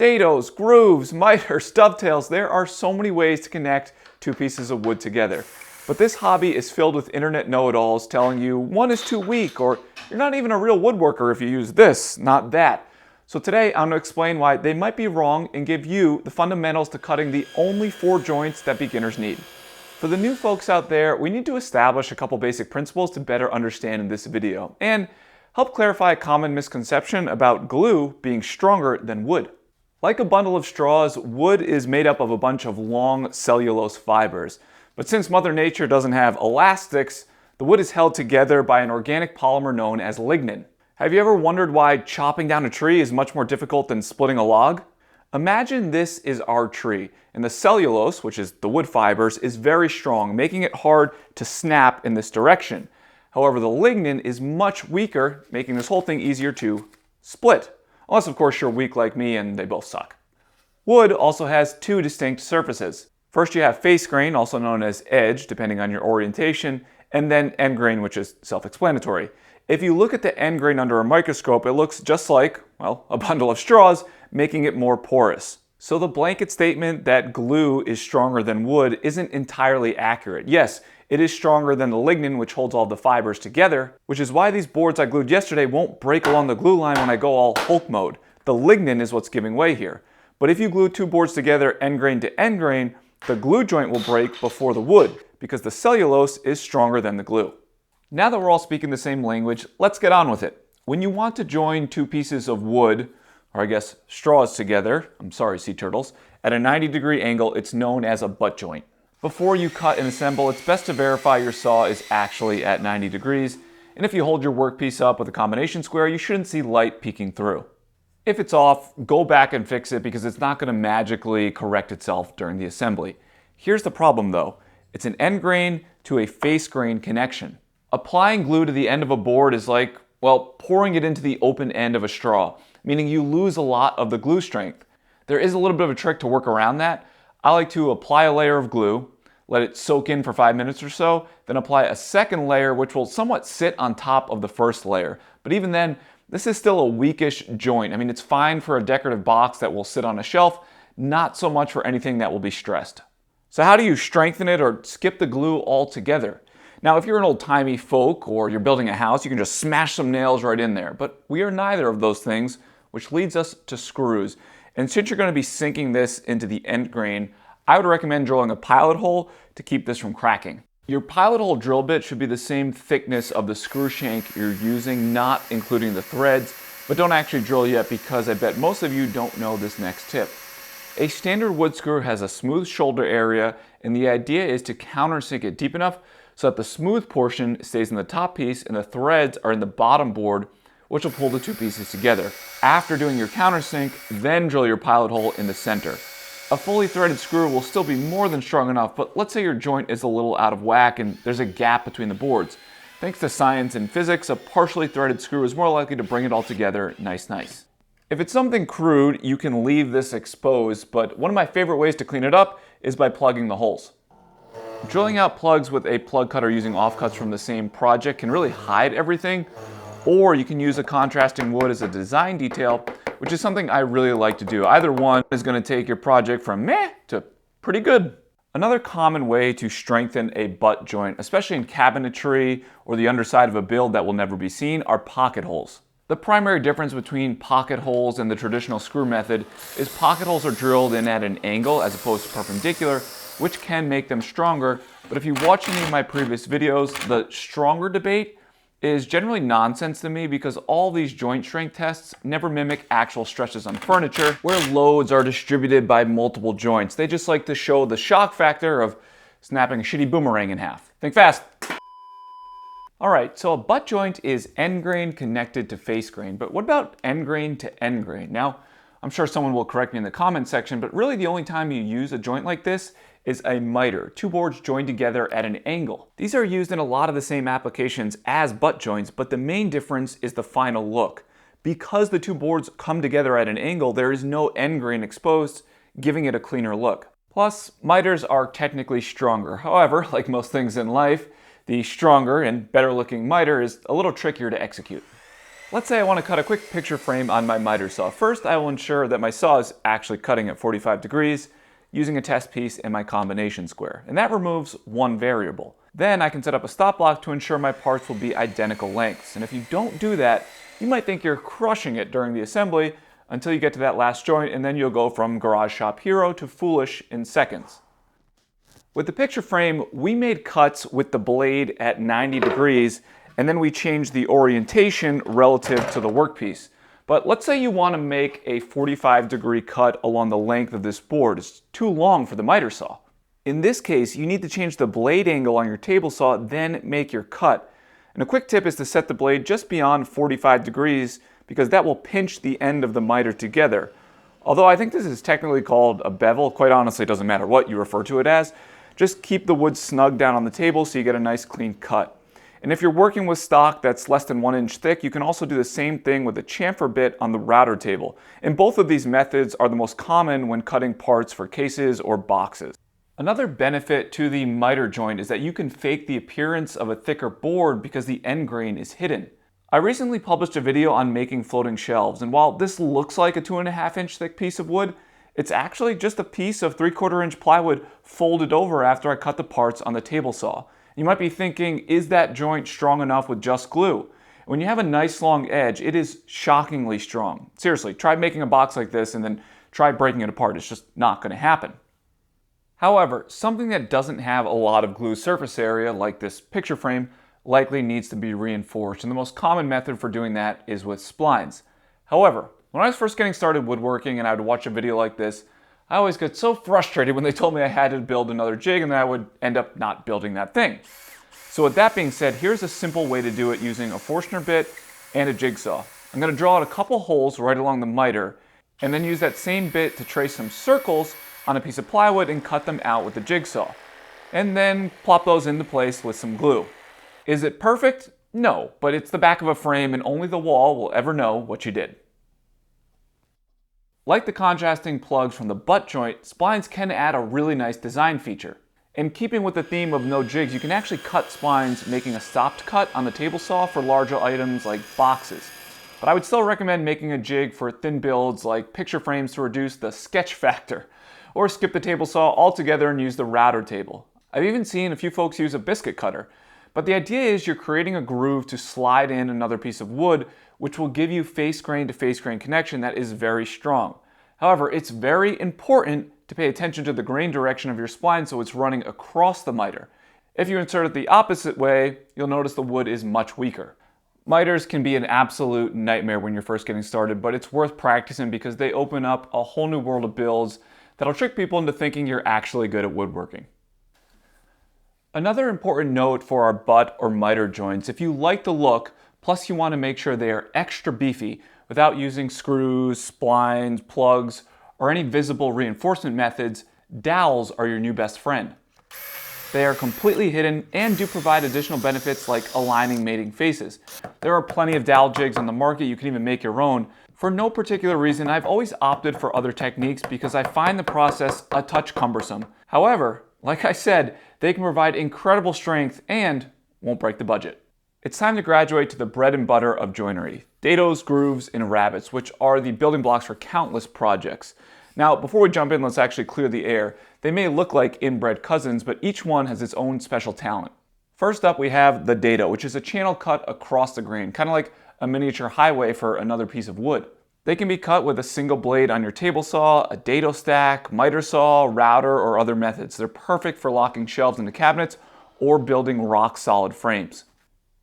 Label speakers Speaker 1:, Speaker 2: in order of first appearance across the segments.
Speaker 1: Dados, grooves, miters, dovetails, there are so many ways to connect two pieces of wood together. But this hobby is filled with internet know-it-alls telling you one is too weak, or you're not even a real woodworker if you use this, not that. So today I'm going to explain why they might be wrong and give you the fundamentals to cutting the only 4 joints that beginners need. For the new folks out there, we need to establish a couple basic principles to better understand in this video, and help clarify a common misconception about glue being stronger than wood. Like a bundle of straws, wood is made up of a bunch of long cellulose fibers. But since Mother Nature doesn't have elastics, the wood is held together by an organic polymer known as lignin. Have you ever wondered why chopping down a tree is much more difficult than splitting a log? Imagine this is our tree, and the cellulose, which is the wood fibers, is very strong, making it hard to snap in this direction. However, the lignin is much weaker, making this whole thing easier to split. Unless, of course, you're weak like me and they both suck. Wood also has 2 distinct surfaces. First, you have face grain, also known as edge, depending on your orientation, and then end grain, which is self-explanatory. If you look at the end grain under a microscope, it looks just like, well, a bundle of straws, making it more porous. So the blanket statement that glue is stronger than wood isn't entirely accurate. Yes, it is stronger than the lignin, which holds all the fibers together, which is why these boards I glued yesterday won't break along the glue line when I go all Hulk mode. The lignin is what's giving way here. But if you glue 2 boards together end grain to end grain, the glue joint will break before the wood, because the cellulose is stronger than the glue. Now that we're all speaking the same language, let's get on with it. When you want to join 2 pieces of wood, or I guess straws together, I'm sorry sea turtles, at a 90-degree angle, it's known as a butt joint. Before you cut and assemble, it's best to verify your saw is actually at 90 degrees, and if you hold your workpiece up with a combination square, you shouldn't see light peeking through. If it's off, go back and fix it because it's not going to magically correct itself during the assembly. Here's the problem though, it's an end grain to a face grain connection. Applying glue to the end of a board is like, well, pouring it into the open end of a straw, meaning you lose a lot of the glue strength. There is a little bit of a trick to work around that. I like to apply a layer of glue, let it soak in for 5 minutes or so, then apply a second layer which will somewhat sit on top of the first layer. But even then, this is still a weakish joint. I mean, it's fine for a decorative box that will sit on a shelf, not so much for anything that will be stressed. So how do you strengthen it or skip the glue altogether? Now, if you're an old-timey folk or you're building a house, you can just smash some nails right in there. But we are neither of those things, which leads us to screws. And since you're going to be sinking this into the end grain, I would recommend drilling a pilot hole to keep this from cracking. Your pilot hole drill bit should be the same thickness of the screw shank you're using, not including the threads, but don't actually drill yet because I bet most of you don't know this next tip. A standard wood screw has a smooth shoulder area, and the idea is to countersink it deep enough so that the smooth portion stays in the top piece and the threads are in the bottom board, which will pull the 2 pieces together. After doing your countersink, then drill your pilot hole in the center. A fully threaded screw will still be more than strong enough, but let's say your joint is a little out of whack and there's a gap between the boards. Thanks to science and physics, a partially threaded screw is more likely to bring it all together nice. If it's something crude, you can leave this exposed, but one of my favorite ways to clean it up is by plugging the holes. Drilling out plugs with a plug cutter using offcuts from the same project can really hide everything, or you can use a contrasting wood as a design detail, which is something I really like to do. Either one is going to take your project from meh to pretty good. Another common way to strengthen a butt joint, especially in cabinetry or the underside of a build that will never be seen, are pocket holes. The primary difference between pocket holes and the traditional screw method is pocket holes are drilled in at an angle as opposed to perpendicular, which can make them stronger. But if you watch any of my previous videos, the stronger debate is generally nonsense to me because all these joint strength tests never mimic actual stresses on furniture where loads are distributed by multiple joints. They just like to show the shock factor of snapping a shitty boomerang in half. Think fast. Alright, so a butt joint is end grain connected to face grain, but what about end grain to end grain? Now, I'm sure someone will correct me in the comment section, but really the only time you use a joint like this is a miter, 2 boards joined together at an angle. These are used in a lot of the same applications as butt joints, but the main difference is the final look. Because the 2 boards come together at an angle, there is no end grain exposed, giving it a cleaner look. Plus, miters are technically stronger. However, like most things in life, the stronger and better looking miter is a little trickier to execute. Let's say I want to cut a quick picture frame on my miter saw. First, I will ensure that my saw is actually cutting at 45 degrees using a test piece and my combination square. And that removes one variable. Then I can set up a stop block to ensure my parts will be identical lengths. And if you don't do that, you might think you're crushing it during the assembly until you get to that last joint, and then you'll go from garage shop hero to foolish in seconds. With the picture frame, we made cuts with the blade at 90 degrees, and then we changed the orientation relative to the workpiece. But let's say you want to make a 45-degree cut along the length of this board. It's too long for the miter saw. In this case, you need to change the blade angle on your table saw, then make your cut. And a quick tip is to set the blade just beyond 45 degrees because that will pinch the end of the miter together. Although I think this is technically called a bevel, quite honestly it doesn't matter what you refer to it as. Just keep the wood snug down on the table so you get a nice clean cut. And if you're working with stock that's less than 1 inch thick, you can also do the same thing with a chamfer bit on the router table. And both of these methods are the most common when cutting parts for cases or boxes. Another benefit to the miter joint is that you can fake the appearance of a thicker board because the end grain is hidden. I recently published a video on making floating shelves, and while this looks like a 2.5 inch thick piece of wood, it's actually just a piece of 3/4 inch plywood folded over after I cut the parts on the table saw. You might be thinking, is that joint strong enough with just glue? When you have a nice long edge, it is shockingly strong. Seriously, try making a box like this and then try breaking it apart. It's just not going to happen. However, something that doesn't have a lot of glue surface area, like this picture frame, likely needs to be reinforced, and the most common method for doing that is with splines. However, when I was first getting started woodworking and I would watch a video like this, I always get so frustrated when they told me I had to build another jig and then I would end up not building that thing. So with that being said, here's a simple way to do it using a Forstner bit and a jigsaw. I'm going to draw out a couple holes right along the miter and then use that same bit to trace some circles on a piece of plywood and cut them out with the jigsaw. And then plop those into place with some glue. Is it perfect? No, but it's the back of a frame and only the wall will ever know what you did. Like the contrasting plugs from the butt joint, splines can add a really nice design feature. In keeping with the theme of no jigs, you can actually cut splines making a stopped cut on the table saw for larger items like boxes. But I would still recommend making a jig for thin builds like picture frames to reduce the sketch factor, or skip the table saw altogether and use the router table. I've even seen a few folks use a biscuit cutter. But the idea is you're creating a groove to slide in another piece of wood, which will give you face grain to face grain connection that is very strong. However, it's very important to pay attention to the grain direction of your spline so it's running across the miter. If you insert it the opposite way, you'll notice the wood is much weaker. Miters can be an absolute nightmare when you're first getting started, but it's worth practicing because they open up a whole new world of builds that'll trick people into thinking you're actually good at woodworking. Another important note for our butt or miter joints, if you like the look, plus you want to make sure they are extra beefy without using screws, splines, plugs, or any visible reinforcement methods, dowels are your new best friend. They are completely hidden and do provide additional benefits like aligning mating faces. There are plenty of dowel jigs on the market, you can even make your own. For no particular reason, I've always opted for other techniques because I find the process a touch cumbersome. However, like I said, they can provide incredible strength and won't break the budget. It's time to graduate to the bread and butter of joinery, Dows Grooves and Rebates, which are the building blocks for countless projects. Now, before we jump in, let's actually clear the air. They may look like inbred cousins, but each one has its own special talent. First up, we have the dado, which is a channel cut across the grain, kind of like a miniature highway for another piece of wood. They can be cut with a single blade on your table saw, a dado stack, miter saw, router, or other methods. They're perfect for locking shelves into cabinets or building rock-solid frames.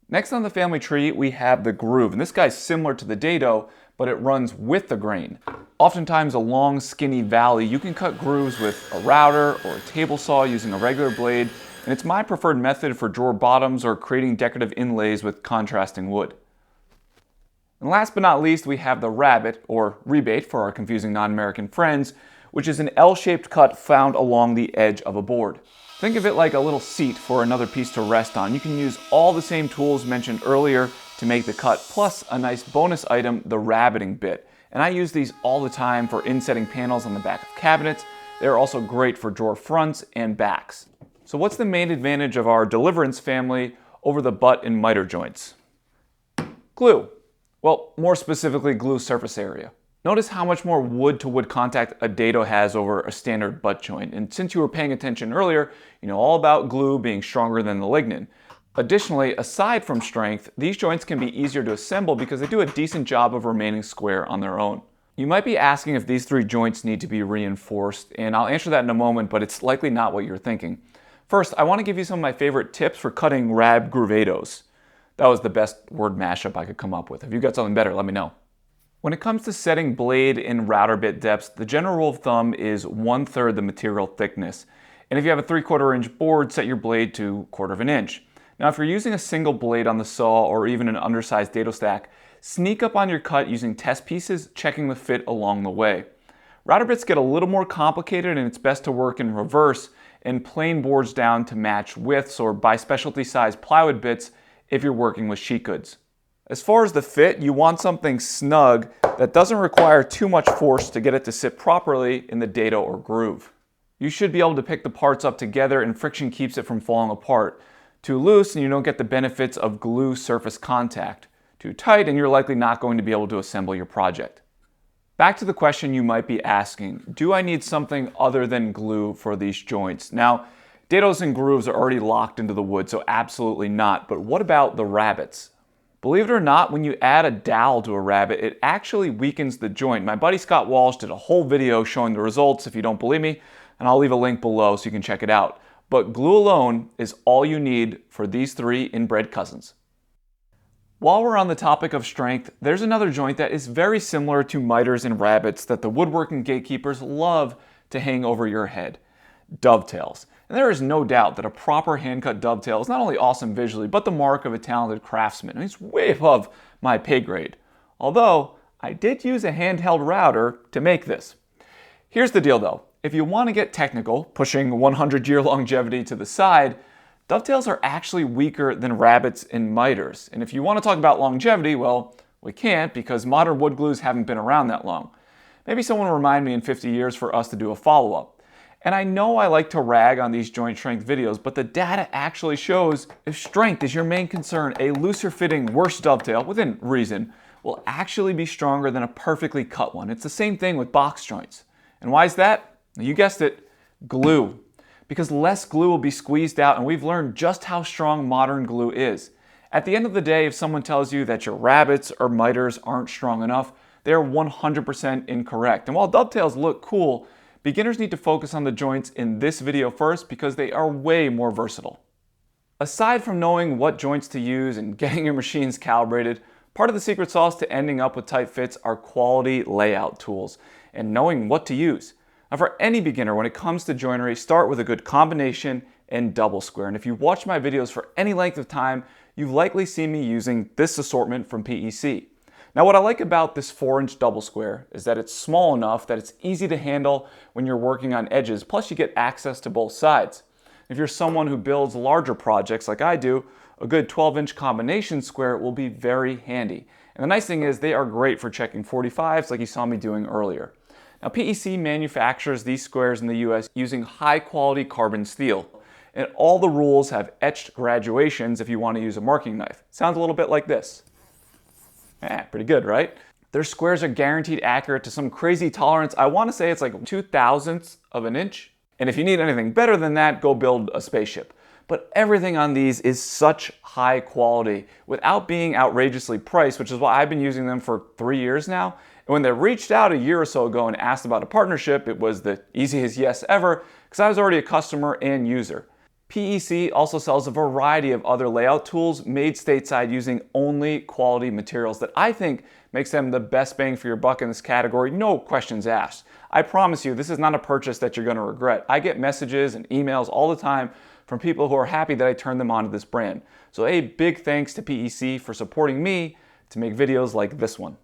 Speaker 1: Next on the family tree, we have the groove, and this guy's similar to the dado, but it runs with the grain. Oftentimes a long, skinny valley, you can cut grooves with a router or a table saw using a regular blade, and it's my preferred method for drawer bottoms or creating decorative inlays with contrasting wood. And last but not least, we have the Rebate, or rebate for our confusing non-American friends, which is an L-shaped cut found along the edge of a board. Think of it like a little seat for another piece to rest on. You can use all the same tools mentioned earlier to make the cut, plus a nice bonus item, the rabating bit. And I use these all the time for insetting panels on the back of cabinets. They're also great for drawer fronts and backs. So what's the main advantage of our Deliverance family over the butt and miter joints? Glue. Well, more specifically, glue surface area. Notice how much more wood-to-wood contact a dado has over a standard butt joint. And since you were paying attention earlier, you know all about glue being stronger than the lignin. Additionally, aside from strength, these joints can be easier to assemble because they do a decent job of remaining square on their own. You might be asking if these three joints need to be reinforced, and I'll answer that in a moment, but it's likely not what you're thinking. First, I want to give you some of my favorite tips for cutting rab groovados. That was the best word mashup I could come up with. If you got something better, let me know. When it comes to setting blade in router bit depths, the general rule of thumb is 1/3 the material thickness. And if you have a 3/4 inch board, set your blade to 1/4 inch. Now, if you're using a single blade on the saw or even an undersized dado stack, sneak up on your cut using test pieces, checking the fit along the way. Router bits get a little more complicated and it's best to work in reverse and plane boards down to match widths or buy specialty sized plywood bits if you're working with sheet goods. As far as the fit, you want something snug that doesn't require too much force to get it to sit properly in the dado or groove. You should be able to pick the parts up together and friction keeps it from falling apart. Too loose and you don't get the benefits of glue surface contact. Too tight and you're likely not going to be able to assemble your project. Back to the question you might be asking, do I need something other than glue for these joints? Now, dados and grooves are already locked into the wood, so absolutely not, but what about the rabbets? Believe it or not, when you add a dowel to a rabbet, it actually weakens the joint. My buddy Scott Walsh did a whole video showing the results if you don't believe me, and I'll leave a link below so you can check it out. But glue alone is all you need for these three inbred cousins. While we're on the topic of strength, there's another joint that is very similar to miters and rabbets that the woodworking gatekeepers love to hang over your head: dovetails. And there is no doubt that a proper hand-cut dovetail is not only awesome visually, but the mark of a talented craftsman. And it's way above my pay grade. Although, I did use a handheld router to make this. Here's the deal though. If you want to get technical, pushing 100-year longevity to the side, dovetails are actually weaker than rabbets and miters. And if you want to talk about longevity, well, we can't because modern wood glues haven't been around that long. Maybe someone will remind me in 50 years for us to do a follow-up. And I know I like to rag on these joint strength videos, but the data actually shows if strength is your main concern, a looser fitting, worse dovetail, within reason, will actually be stronger than a perfectly cut one. It's the same thing with box joints. And why is that? You guessed it, glue. Because less glue will be squeezed out, and we've learned just how strong modern glue is. At the end of the day, if someone tells you that your rabbets or miters aren't strong enough, they're 100% incorrect. And while dovetails look cool, beginners need to focus on the joints in this video first because they are way more versatile. Aside from knowing what joints to use and getting your machines calibrated, part of the secret sauce to ending up with tight fits are quality layout tools and knowing what to use. Now, for any beginner, when it comes to joinery, start with a good combination and double square. And if you've watched my videos for any length of time, you've likely seen me using this assortment from PEC. Now, what I like about this 4-inch double square is that it's small enough that it's easy to handle when you're working on edges, plus you get access to both sides. If you're someone who builds larger projects like I do, a good 12-inch combination square will be very handy. And the nice thing is they are great for checking 45s like you saw me doing earlier. Now, PEC manufactures these squares in the US using high-quality carbon steel. And all the rules have etched graduations if you want to use a marking knife. Sounds a little bit like this. Pretty good, right? Their squares are guaranteed accurate to some crazy tolerance. I want to say it's like 2/1000ths of an inch. And if you need anything better than that, go build a spaceship. But everything on these is such high quality without being outrageously priced, which is why I've been using them for 3 years now. And when they reached out a year or so ago and asked about a partnership, it was the easiest yes ever because I was already a customer and user. PEC also sells a variety of other layout tools made stateside using only quality materials that I think makes them the best bang for your buck in this category, no questions asked. I promise you, this is not a purchase that you're going to regret. I get messages and emails all the time from people who are happy that I turned them on to this brand. So a big thanks to PEC for supporting me to make videos like this one.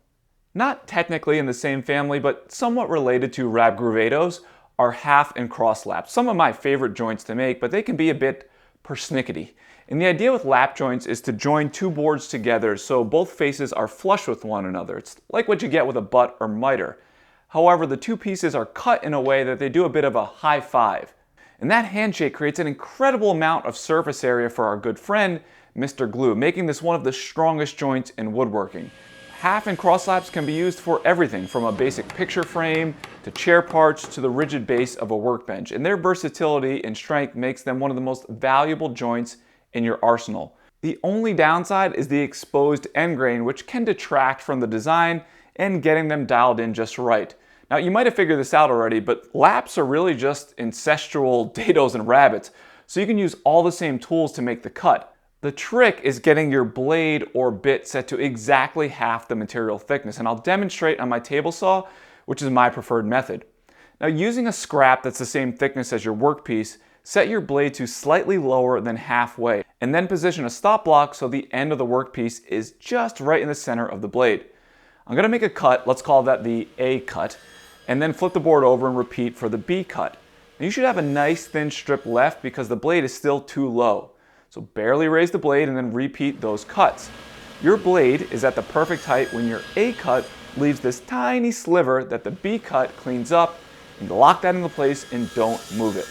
Speaker 1: Not technically in the same family, but somewhat related to rab groovados are half and crosslaps. Some of my favorite joints to make, but they can be a bit persnickety. And the idea with lap joints is to join two boards together so both faces are flush with one another. It's like what you get with a butt or miter. However, the two pieces are cut in a way that they do a bit of a high five. And that handshake creates an incredible amount of surface area for our good friend, Mr. Glue, making this one of the strongest joints in woodworking. Half and crosslaps can be used for everything from a basic picture frame to chair parts to the rigid base of a workbench, and their versatility and strength makes them one of the most valuable joints in your arsenal. The only downside is the exposed end grain, which can detract from the design and getting them dialed in just right. Now, you might have figured this out already, but laps are really just ancestral dados and rabbets, so you can use all the same tools to make the cut. The trick is getting your blade or bit set to exactly half the material thickness, and I'll demonstrate on my table saw, which is my preferred method. Now, using a scrap that's the same thickness as your workpiece, set your blade to slightly lower than halfway, and then position a stop block so the end of the workpiece is just right in the center of the blade. I'm going to make a cut, let's call that the A cut, and then flip the board over and repeat for the B cut. Now, you should have a nice thin strip left because the blade is still too low. So barely raise the blade and then repeat those cuts. Your blade is at the perfect height when your A cut leaves this tiny sliver that the B cut cleans up, and lock that into place and don't move it.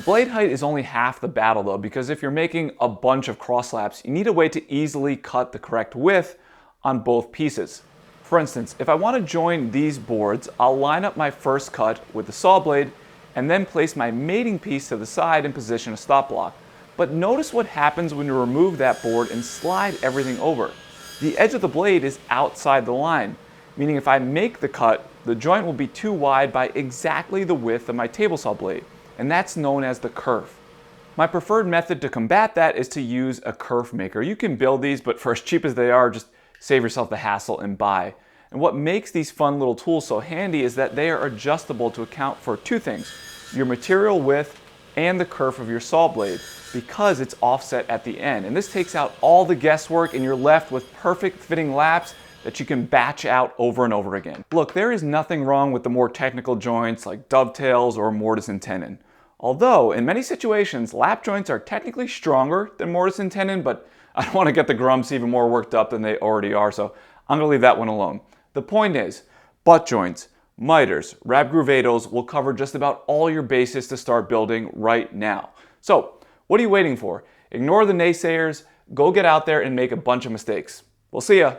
Speaker 1: Blade height is only half the battle though, because if you're making a bunch of crosslaps, you need a way to easily cut the correct width on both pieces. For instance, if I want to join these boards, I'll line up my first cut with the saw blade and then place my mating piece to the side and position a stop block. But notice what happens when you remove that board and slide everything over. The edge of the blade is outside the line, meaning if I make the cut, the joint will be too wide by exactly the width of my table saw blade, and that's known as the kerf. My preferred method to combat that is to use a kerf maker. You can build these, but for as cheap as they are, just save yourself the hassle and buy. And what makes these fun little tools so handy is that they are adjustable to account for two things: your material width and the kerf of your saw blade, because it's offset at the end. And this takes out all the guesswork and you're left with perfect fitting laps that you can batch out over and over again. Look, there is nothing wrong with the more technical joints like dovetails or mortise and tenon. Although, in many situations, lap joints are technically stronger than mortise and tenon, but I don't want to get the grumps even more worked up than they already are, so I'm going to leave that one alone. The point is, butt joints, miters, rab groovados will cover just about all your bases to start building right now. So, what are you waiting for? Ignore the naysayers, go get out there and make a bunch of mistakes. We'll see ya.